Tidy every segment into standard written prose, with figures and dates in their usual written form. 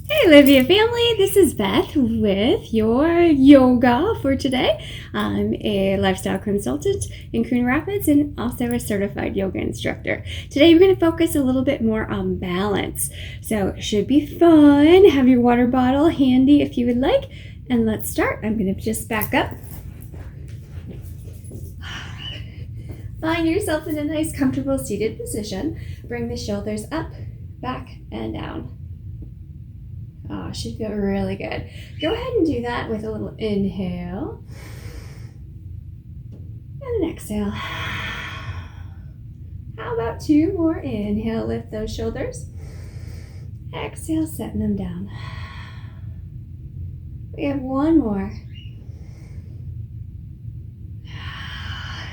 Hey Livea family, this is Beth with your yoga for today. I'm a lifestyle consultant in Coon Rapids and also a certified yoga instructor. Today we're going to focus a little bit more on balance. So it should be fun. Have your water bottle handy if you would like. And let's start. I'm going to just back up. Find yourself in a nice comfortable seated position. Bring the shoulders up, back, and down. Oh, should feel really good. Go ahead and do that with a little inhale and an exhale. How about two more? Inhale, lift those shoulders. Exhale, setting them down. We have one more.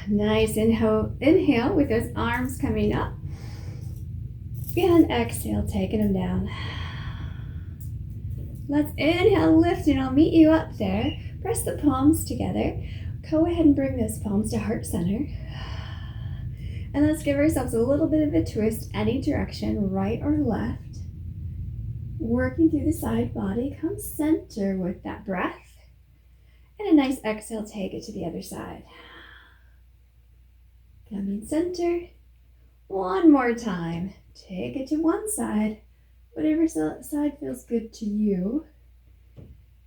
Nice. Inhale with those arms coming up. And exhale, taking them down. Let's inhale, lift, and I'll meet you up there. Press the palms together. Go ahead and bring those palms to heart center. And let's give ourselves a little bit of a twist, any direction, right or left. Working through the side body, come center with that breath. And a nice exhale, take it to the other side. Coming center. One more time. Take it to one side. Whatever side feels good to you,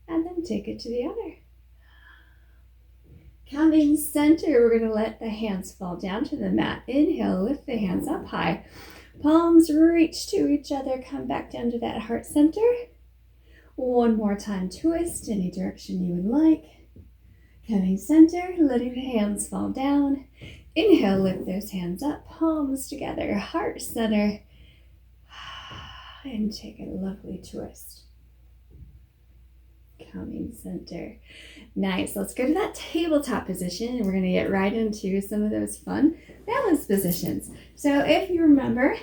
and then take it to the other. Coming center, we're going to let the hands fall down to the mat. Inhale, lift the hands up high. Palms reach to each other, come back down to that heart center. One more time, twist any direction you would like. Coming center, letting the hands fall down. Inhale, lift those hands up, palms together, heart center. And take a lovely twist. Coming center. Nice. Let's go to that tabletop position and we're going to get right into some of those fun balance positions. So if you remember,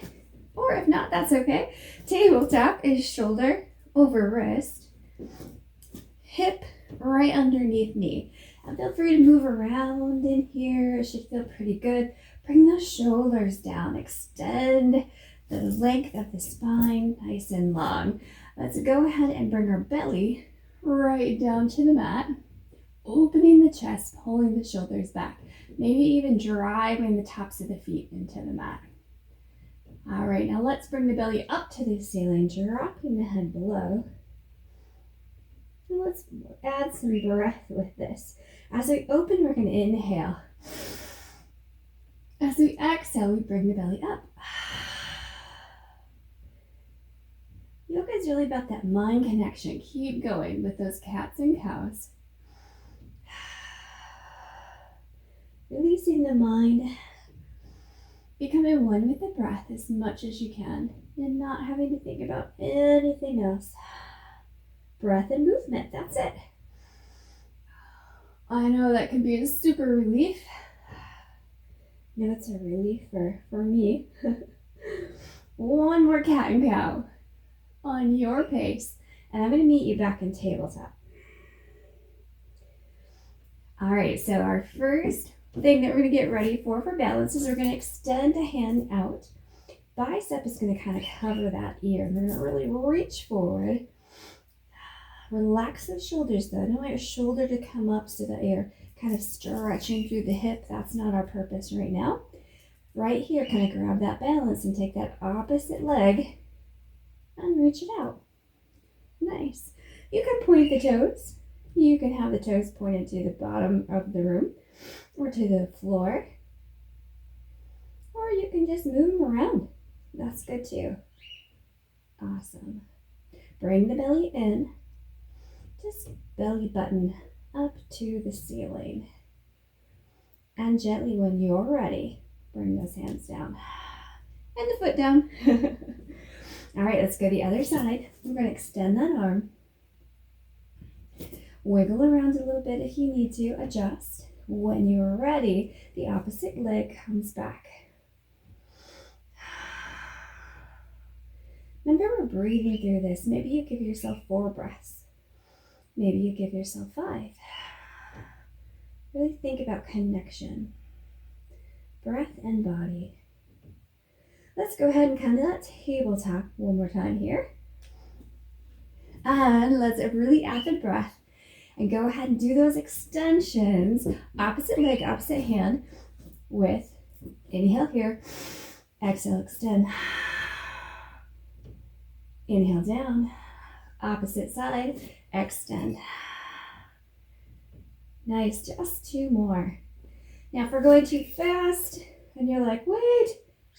or if not, that's okay. Tabletop is shoulder over wrist, hip right underneath knee. And feel free to move around in here. It should feel pretty good. Bring those shoulders down. Extend the length of the spine, nice and long. Let's go ahead and bring our belly right down to the mat, opening the chest, pulling the shoulders back, maybe even driving the tops of the feet into the mat. All right, now let's bring the belly up to the ceiling, dropping the head below. And let's add some breath with this. As we open, we're going to inhale. As we exhale, we bring the belly up. Yoga is really about that mind connection. Keep going with those cats and cows. Releasing the mind. Becoming one with the breath as much as you can. And not having to think about anything else. Breath and movement. That's it. I know that can be a super relief. You know, it's a relief for me. One more cat and cow. On your pace, and I'm going to meet you back in tabletop. All right, so our first thing that we're going to get ready for balance is we're going to extend a hand out. Bicep is going to kind of cover that ear. We're going to really reach forward. Relax the shoulders though. I don't want your shoulder to come up so that you're kind of stretching through the hip. That's not our purpose right now. Right here, kind of grab that balance and take that opposite leg and reach it out. Nice. You can point the toes. You can have the toes pointed to the bottom of the room or to the floor. Or you can just move them around. That's good too. Awesome. Bring the belly in. Just belly button up to the ceiling. And gently, when you're ready, bring those hands down. And the foot down. All right, let's go the other side. We're going to extend that arm. Wiggle around a little bit if you need to. Adjust. When you're ready, the opposite leg comes back. Remember, we're breathing through this. Maybe you give yourself 4 breaths. Maybe you give yourself 5. Really think about connection. Breath and body. Let's go ahead and come to that tabletop one more time here. And let's really add the breath and go ahead and do those extensions. Opposite leg, opposite hand with inhale here, exhale, extend. Inhale down, opposite side, extend. Nice, just 2 more. Now if we're going too fast and you're like, wait,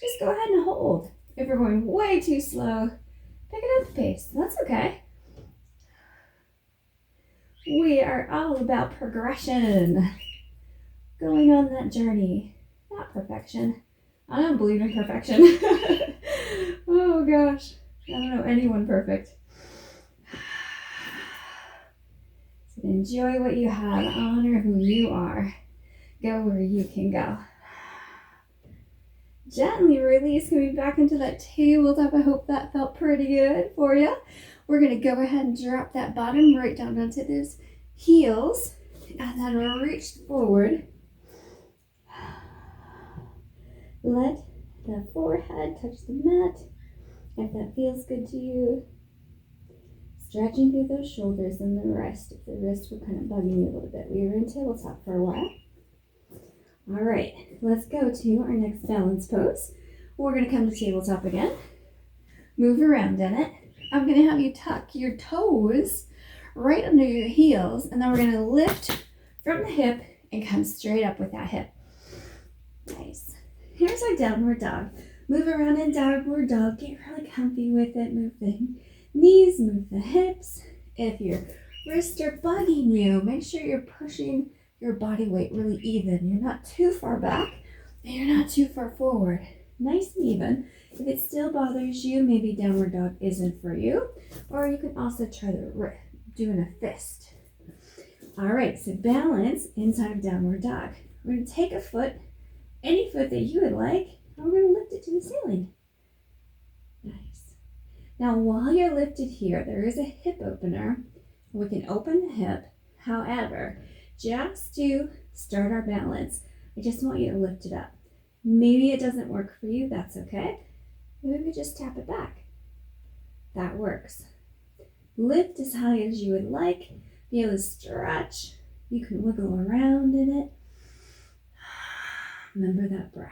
just go ahead and hold. If we're going way too slow, pick it up the pace. That's okay. We are all about progression. Going on that journey, not perfection. I don't believe in perfection. Oh gosh, I don't know anyone perfect. So enjoy what you have, honor who you are. Go where you can go. Gently release, coming back into that tabletop. I hope that felt pretty good for you. We're going to go ahead and drop that bottom right down onto those heels. And then reach forward. Let the forehead touch the mat. If that feels good to you. Stretching through those shoulders and the wrist. If the wrists were kind of bugging you a little bit. We were in tabletop for a while. All right, let's go to our next balance pose. We're going to come to tabletop again. Move around in it. I'm going to have you tuck your toes right under your heels, and then we're going to lift from the hip and come straight up with that hip. Nice. Here's our downward dog. Move around in downward dog. Get really comfy with it. Move the knees, move the hips. If your wrists are bugging you, make sure you're pushing your body weight really even. You're not too far back, and you're not too far forward. Nice and even. If it still bothers you, maybe downward dog isn't for you. Or you can also try doing a fist. All right, so balance inside of downward dog. We're going to take a foot, any foot that you would like, and we're going to lift it to the ceiling. Nice. Now, while you're lifted here, there is a hip opener. We can open the hip. However, just to start our balance, I just want you to lift it up. Maybe it doesn't work for you, that's okay. Maybe just tap it back. That works. Lift as high as you would like. Be able to stretch. You can wiggle around in it. Remember that breath.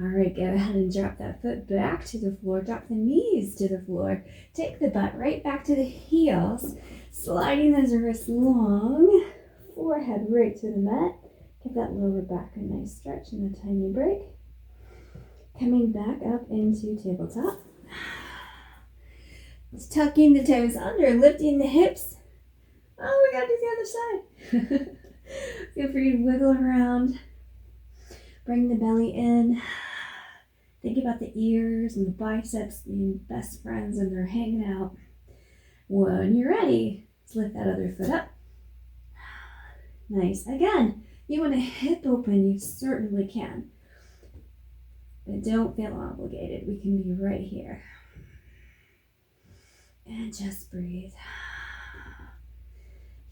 All right, go ahead and drop that foot back to the floor. Drop the knees to the floor. Take the butt right back to the heels. Sliding those wrists long. Forehead right to the mat. Give that lower back a nice stretch and a tiny break. Coming back up into tabletop. Tucking the toes under, lifting the hips. Oh, we gotta do the other side. Feel free to wiggle around. Bring the belly in. Think about the ears and the biceps being best friends and they're hanging out. When you're ready, let's lift that other foot up. Nice. Again, you want a hip open, you certainly can. But don't feel obligated. We can be right here. And just breathe.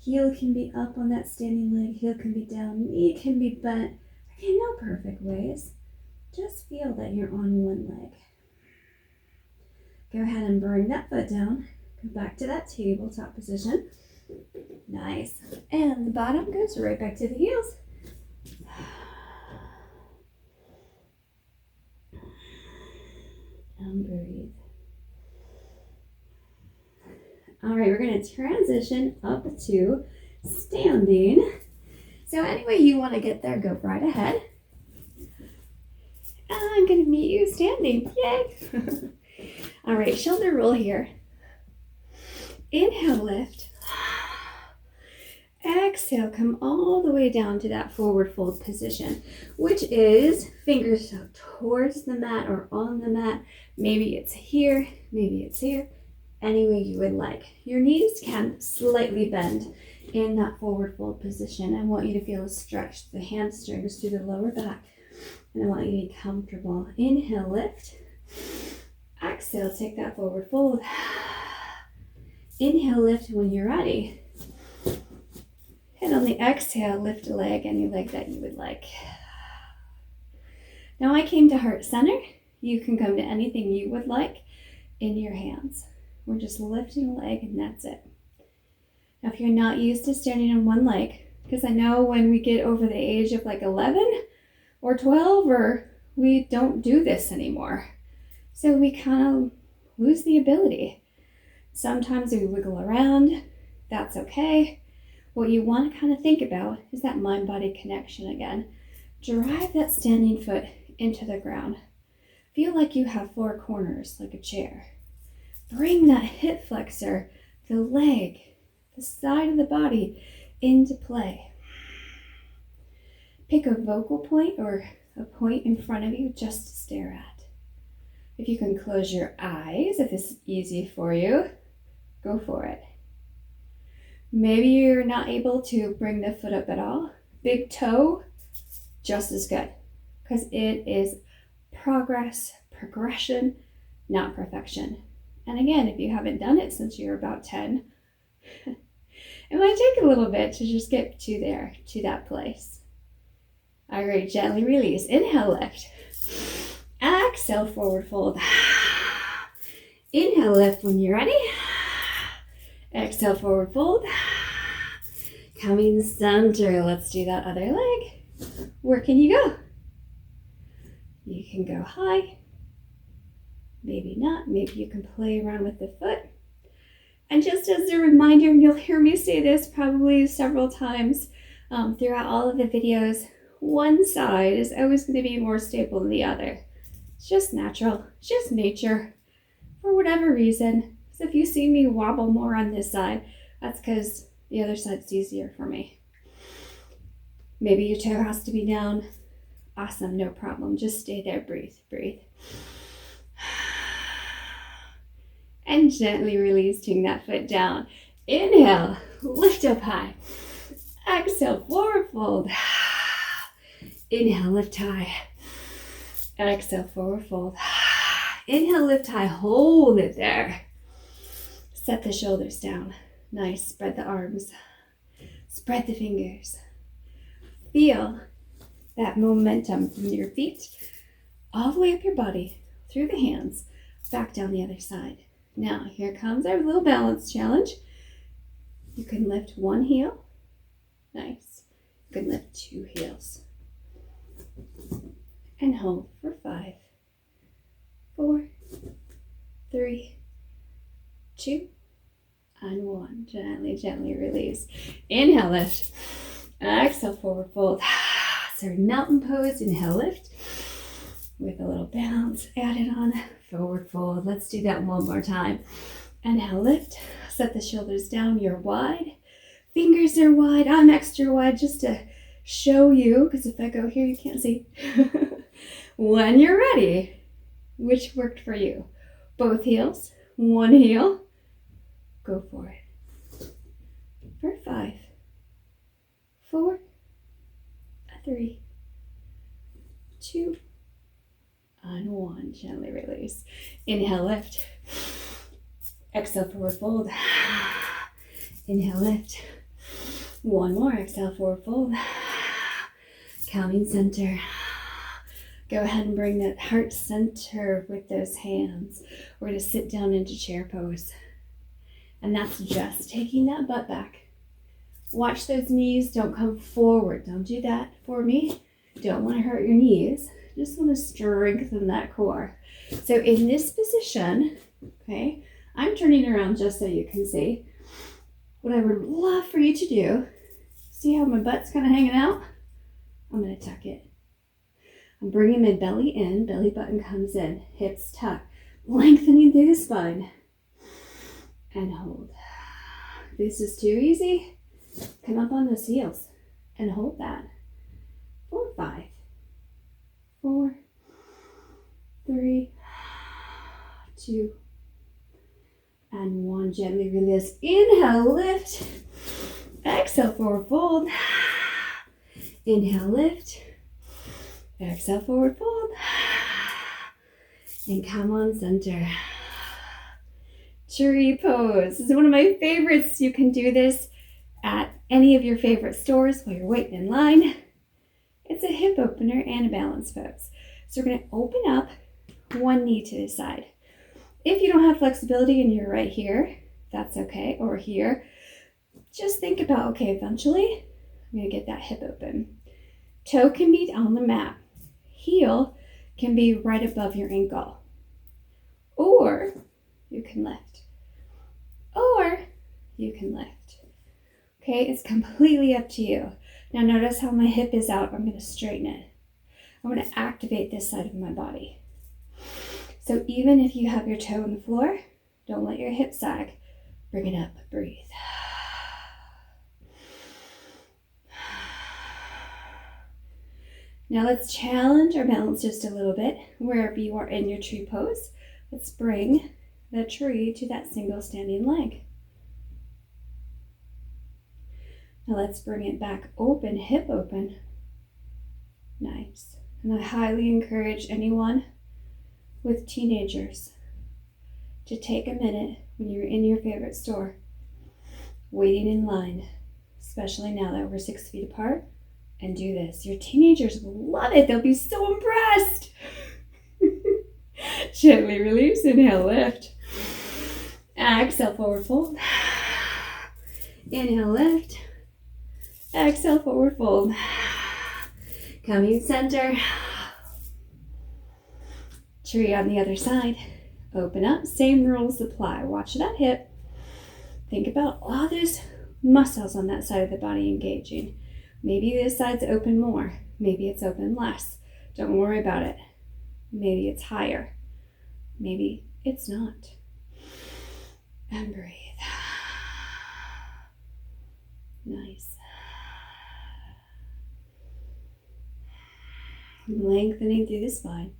Heel can be up on that standing leg. Heel can be down. Knee can be bent. Okay, no perfect ways. Just feel that you're on one leg. Go ahead and bring that foot down. Go back to that tabletop position. Nice. And the bottom goes right back to the heels. And breathe. All right, we're going to transition up to standing. So any way you want to get there, go right ahead. I'm going to meet you standing. Yay! All right, shoulder roll here. Inhale, lift. Exhale, come all the way down to that forward fold position, which is fingers towards the mat or on the mat. Maybe it's here, maybe it's here, any way you would like. Your knees can slightly bend in that forward fold position. I want you to feel stretch the hamstrings through the lower back, and I want you to be comfortable. Inhale, lift. Exhale, take that forward fold. Inhale, lift when you're ready. And on the exhale, lift a leg, any leg that you would like. Now I came to heart center. You can come to anything you would like in your hands. We're just lifting a leg and that's it. Now, if you're not used to standing on one leg, because I know when we get over the age of like 11 or 12, or we don't do this anymore. So we kind of lose the ability. Sometimes we wiggle around. That's okay. What you want to kind of think about is that mind-body connection again. Drive that standing foot into the ground. Feel like you have four corners, like a chair. Bring that hip flexor, the leg, the side of the body into play. Pick a vocal point or a point in front of you just to stare at. If you can close your eyes, if this is easy for you, go for it. Maybe you're not able to bring the foot up at all. Big toe, just as good, because it is progression, not perfection. And again, if you haven't done it since you're about 10, it might take a little bit to just get to that place. All right, gently release. Inhale, lift. Exhale, forward fold. Inhale, lift when you're ready. Exhale, forward fold. Coming center. Let's do that other leg. Where can you go? You can go high. Maybe not. Maybe you can play around with the foot. And just as a reminder, and you'll hear me say this probably several times throughout all of the videos, one side is always going to be more stable than the other. It's just natural. It's just nature. For whatever reason. So if you see me wobble more on this side, that's because the other side's easier for me. Maybe your toe has to be down. Awesome, no problem. Just stay there, breathe, breathe. And gently releasing that foot down. Inhale, lift up high. Exhale, forward fold. Inhale, lift high. Exhale, forward fold. Inhale, lift high, hold it there. Set the shoulders down. Nice, spread the arms. Spread the fingers. Feel that momentum from your feet all the way up your body, through the hands, back down the other side. Now, here comes our little balance challenge. You can lift one heel. Nice. You can lift two heels. And hold for 5, 4, 3, 2, and 1. Gently, gently release. Inhale, lift. Exhale, forward fold. So mountain pose, inhale, lift. With a little bounce added on, forward fold. Let's do that one more time. Inhale, lift. Set the shoulders down, you're wide. Fingers are wide, I'm extra wide just to show you, because if I go here, you can't see. When you're ready, which worked for you? Both heels, one heel, go for it. For 5, 4, 3, 2, and 1. Gently release. Inhale, lift. Exhale, forward fold. Inhale, lift. One more. Exhale, forward fold. Counting center. Go ahead and bring that heart center with those hands. We're going to sit down into chair pose. And that's just taking that butt back. Watch those knees. Don't come forward. Don't do that for me. Don't want to hurt your knees. Just want to strengthen that core. So in this position, okay, I'm turning around just so you can see. What I would love for you to do, see how my butt's kind of hanging out? I'm going to tuck it. I'm bringing my belly in, belly button comes in, hips tuck, lengthening through the spine, and hold. If this is too easy, come up on those heels and hold that. 4, 5, 4, 3, 2, and 1. Gently release. Inhale, lift. Exhale, forward fold. Inhale, lift. Exhale, forward fold. And come on, center. Tree pose. This is one of my favorites. You can do this at any of your favorite stores while you're waiting in line. It's a hip opener and a balance pose. So we're going to open up one knee to the side. If you don't have flexibility and you're right here, that's okay, or here, just think about, okay, eventually I'm going to get that hip open. Toe can be on the mat. Heel can be right above your ankle. Or you can lift. Or you can lift. Okay, it's completely up to you. Now notice how my hip is out. I'm going to straighten it. I want to activate this side of my body. So even if you have your toe on the floor, don't let your hip sag. Bring it up, breathe. Now let's challenge our balance just a little bit. Wherever you are in your tree pose, let's bring the tree to that single standing leg. Now let's bring it back open, hip open. Nice. And I highly encourage anyone with teenagers to take a minute when you're in your favorite store, waiting in line, especially now that we're 6 feet apart, and do this. Your teenagers will love it. They'll be so impressed. Gently release, inhale, lift. Exhale, forward fold. Inhale, lift. Exhale, forward fold. Coming center. Tree on the other side. Open up. Same rules apply. Watch that hip. Think about all those muscles on that side of the body engaging. Maybe this side's open more. Maybe it's open less. Don't worry about it. Maybe it's higher. Maybe it's not. And breathe. Nice. Lengthening through the spine.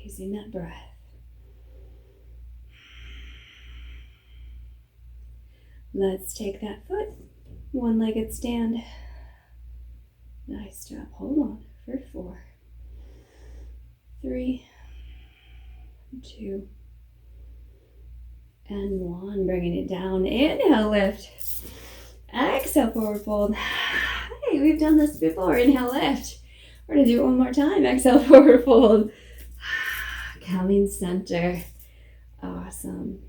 Using that breath. Let's take that foot. One-legged stand. Nice job. Hold on for 4, 3, 2, and 1. Bringing it down. Inhale, lift. Exhale, forward fold. Hey, we've done this before. Inhale, lift. We're going to do it one more time. Exhale, forward fold. Coming center. Awesome.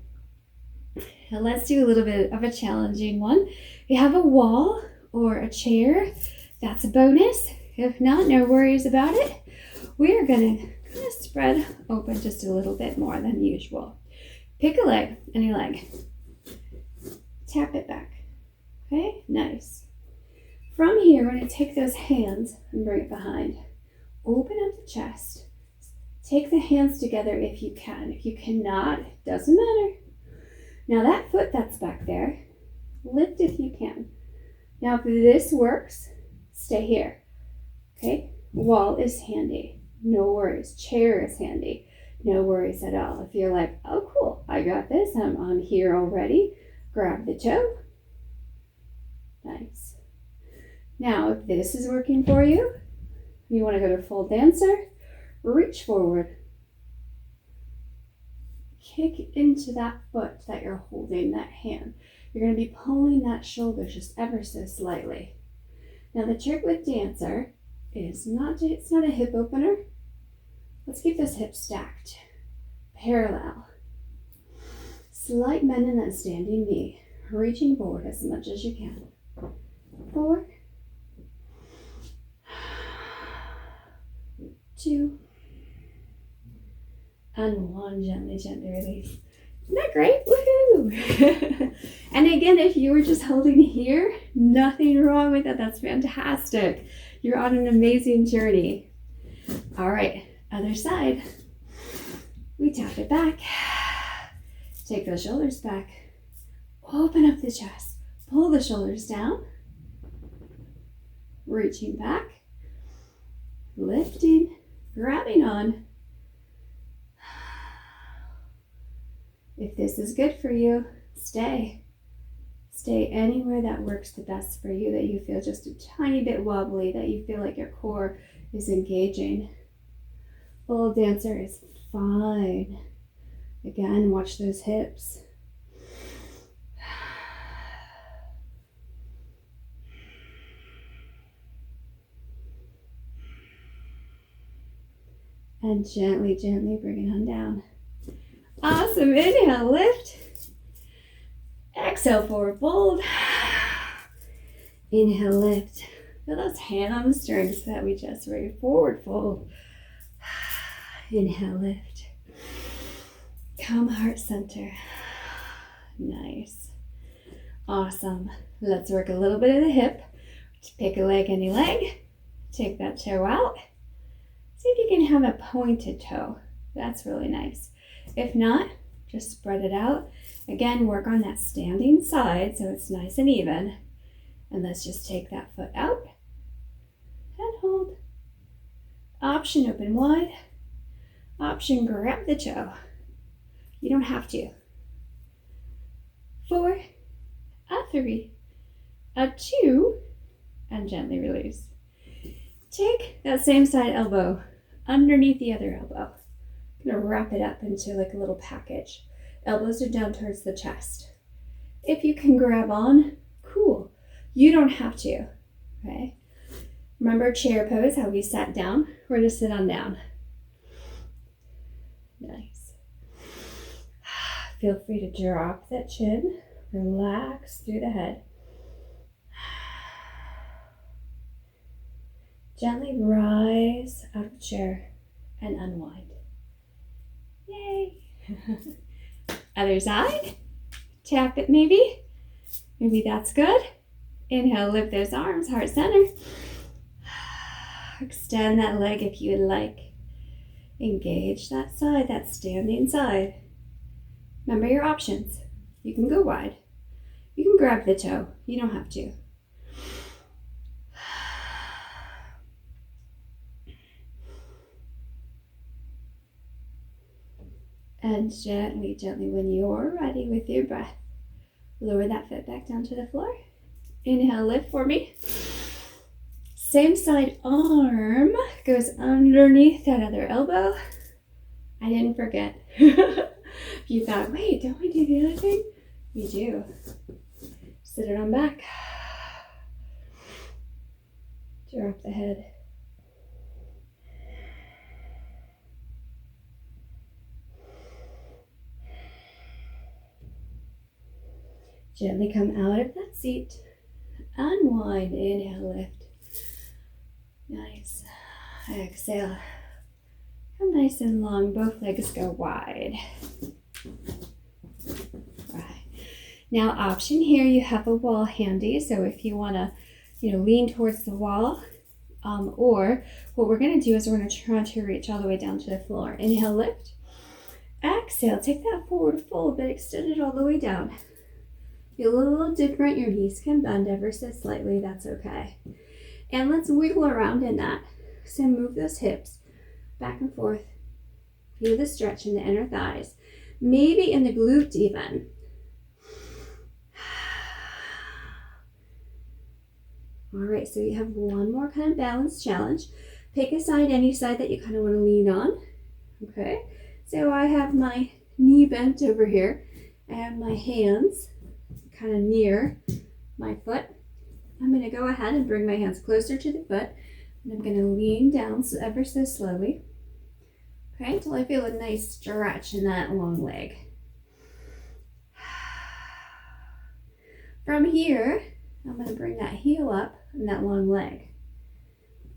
Now let's do a little bit of a challenging one. If you have a wall or a chair, that's a bonus. If not, no worries about it. We are going to kind of spread open just a little bit more than usual. Pick a leg, any leg. Tap it back. Okay, nice. From here, we're going to take those hands and bring it behind. Open up the chest. Take the hands together if you can. If you cannot, doesn't matter. Now that foot that's back there, lift if you can. Now if this works, stay here. Okay? Wall is handy. No worries. Chair is handy. No worries at all. If you're like, oh cool, I got this. I'm on here already. Grab the toe. Nice. Now if this is working for you, you want to go to full dancer, reach forward. Kick into that foot that you're holding, that hand. You're going to be pulling that shoulder just ever so slightly. Now the trick with dancer is it's not a hip opener. Let's keep those hips stacked, parallel. Slight bend in that standing knee, reaching forward as much as you can. 4, 2, and 1. Gently release. Isn't that great? Woohoo! And again, if you were just holding here, nothing wrong with that. That's fantastic. You're on an amazing journey. All right, other side. We tap it back. Take those shoulders back. Open up the chest. Pull the shoulders down. Reaching back. Lifting. Grabbing on. If this is good for you, stay. Stay anywhere that works the best for you, that you feel just a tiny bit wobbly, that you feel like your core is engaging. Full dancer is fine. Again, watch those hips. And gently, gently bring it on down. Awesome. Inhale, lift. Exhale, forward fold. Inhale, lift. Feel those hamstrings that we just raised. Forward fold. Inhale, lift. Come heart center. Nice. Awesome. Let's work a little bit of the hip. Pick a leg, any leg. Take that toe out. See if you can have a pointed toe. That's really nice. If not, just spread it out. Again, work on that standing side so it's nice and even. And let's just take that foot out and hold. Option, open wide. Option, grab the toe. You don't have to. 4, a 3, a 2, and gently release. Take that same side elbow underneath the other elbow. I'm gonna wrap it up into like a little package. Elbows are down towards the chest. If you can grab on, cool. You don't have to, okay? Remember chair pose, how we sat down? We're gonna sit on down. Nice. Feel free to drop that chin, relax through the head. Gently rise out of the chair and unwind. Yay! Other side. Tap it maybe. Maybe that's good. Inhale, lift those arms, heart center. Extend that leg if you would like. Engage that side, that standing side. Remember your options. You can go wide. You can grab the toe. You don't have to. And gently, gently, when you're ready with your breath, lower that foot back down to the floor. Inhale, lift for me. Same side arm goes underneath that other elbow. I didn't forget. You thought, wait, don't we do the other thing? We do. Sit it on back. Drop the head. Gently come out of that seat. Unwind. Inhale, lift. Nice. Exhale. Come nice and long. Both legs go wide. Right. Now, option here, you have a wall handy. So if you want to, lean towards the wall, or what we're going to do is we're going to try to reach all the way down to the floor. Inhale, lift. Exhale. Take that forward fold, but extend it all the way down. Feel a little different. Your knees can bend ever so slightly. That's okay. And let's wiggle around in that. So move those hips back and forth. Feel the stretch in the inner thighs. Maybe in the glutes even. All right, so you have one more kind of balance challenge. Pick a side, any side that you kind of want to lean on. Okay, so I have my knee bent over here. I have my hands kind of near my foot. I'm going to go ahead and bring my hands closer to the foot, and I'm going to lean down ever so slowly, okay, until I feel a nice stretch in that long leg. From here, I'm going to bring that heel up in that long leg,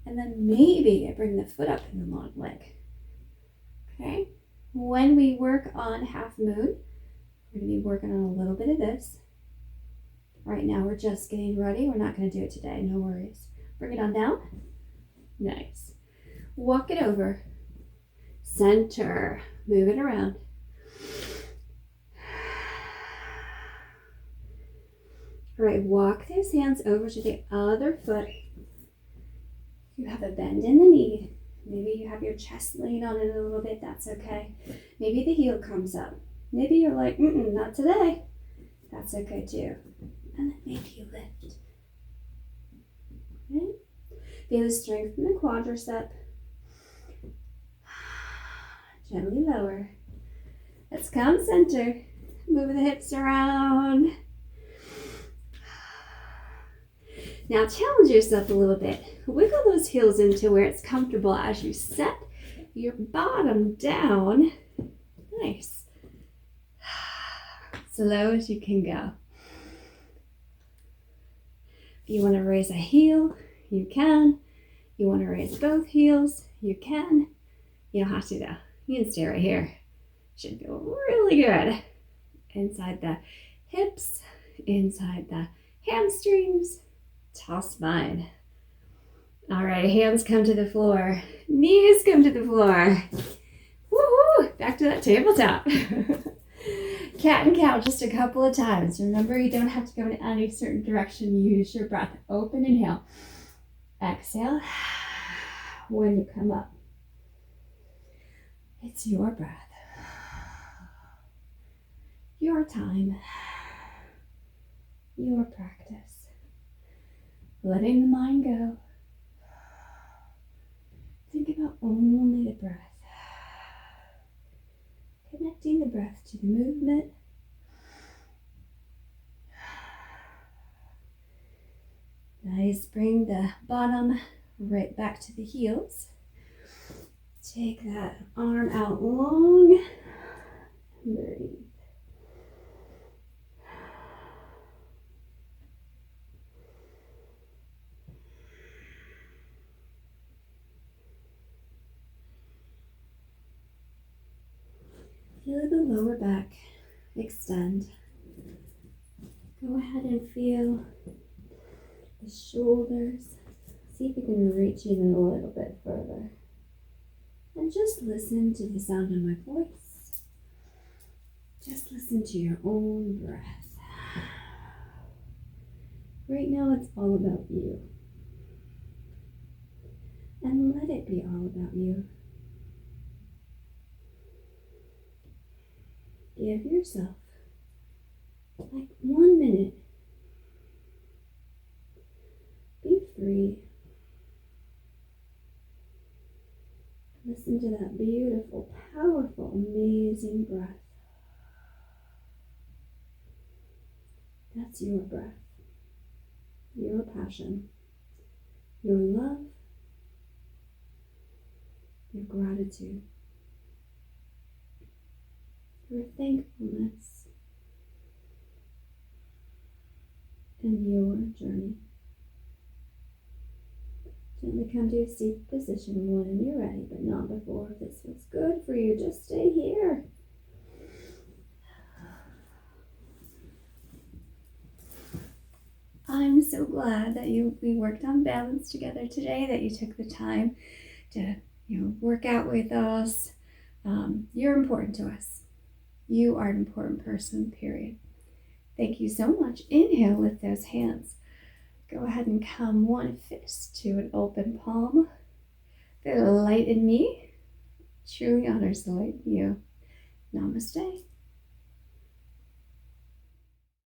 and then maybe I bring the foot up in the long leg, okay? When we work on half moon, we're going to be working on a little bit of this. Right now, we're just getting ready. We're not going to do it today. No worries. Bring it on down. Nice. Walk it over. Center. Move it around. All right, walk those hands over to the other foot. You have a bend in the knee. Maybe you have your chest lean on it a little bit. That's okay. Maybe the heel comes up. Maybe you're like, not today. That's okay too. And then maybe you lift. Okay. Feel the strength in the quadricep. Gently lower. Let's come center. Move the hips around. Now challenge yourself a little bit. Wiggle those heels into where it's comfortable as you set your bottom down. Nice. Slow as you can go. If you want to raise a heel, you can. You want to raise both heels, you can. You don't have to though. You can stay right here. Should feel really good. Inside the hips, inside the hamstrings. Toss spine. All right, hands come to the floor. Knees come to the floor. Woohoo! Back to that tabletop. Cat and cow just a couple of times. Remember, you don't have to go in any certain direction. Use your breath. Open inhale. Exhale. When you come up, it's your breath. Your time. Your practice. Letting the mind go. Think about only the breath. Connecting the breath to the movement. Nice. Bring the bottom right back to the heels. Take that arm out long. Breathe. Feel the lower back extend. Go ahead and feel the shoulders. See if you can reach even a little bit further. And just listen to the sound of my voice. Just listen to your own breath. Right now it's all about you. And let it be all about you. Give yourself like 1 minute. Be free. Listen to that beautiful, powerful, amazing breath. That's your breath, your passion, your love, your gratitude, your thankfulness, and your journey. Gently come to a seated position when you're ready, but not before. If this feels good for you, just stay here. I'm so glad that we worked on balance together today, that you took the time to work out with us. You're important to us. You are an important person, period. Thank you so much. Inhale with those hands. Go ahead and come one fist to an open palm. The light in me truly honors the light in you. Namaste.